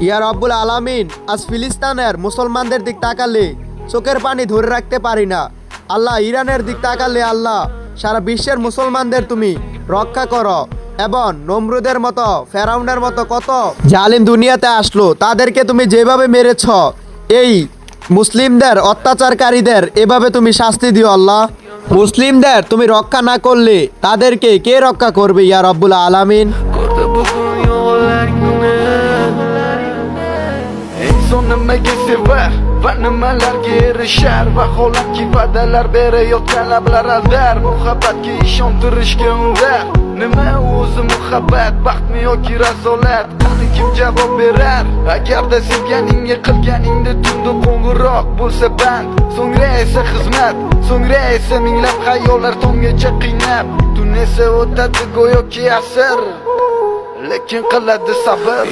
ইয়া রব্বুল আলামিন, আজ ফিলিস্তিনের মুসলমানদের দিক তাকালে চোখের পানি ধরে রাখতে পারি না। আল্লাহ, ইরানের দিক তাকালে আল্লাহ সারা বিশ্বের মুসলমানদের তুমি রক্ষা করো, এবং নমরুদের মতো, ফেরাউনের মতো কত জালিম দুনিয়াতে আসলো, তাদেরকে তুমি যেভাবে মেরেছ, এই মুসলিমদের অত্যাচারকারীদের এভাবে তুমি শাস্তি দিও আল্লাহ। মুসলিমদের তুমি রক্ষা না করলে তাদেরকে কে rokka করবে ইয়া রব্বুল আলামিন? Nimaga sevar va nimalarga erishar, vaholanki va'dalar berayotgan lablar aldar. Muhabbatga ishontirishga undar, nima o'zi muhabbat, baxtmi yoki razolat? Qani kim javob berar? Agarda sevganingga qilganingda tunda qo'ng'iroq bo'lsa band, so'ngra esa xizmat, so'ngra esa minglab xayollar tonggacha qiynab, tun esa o'tadi go'yoki asr, lekin qiladi sabr.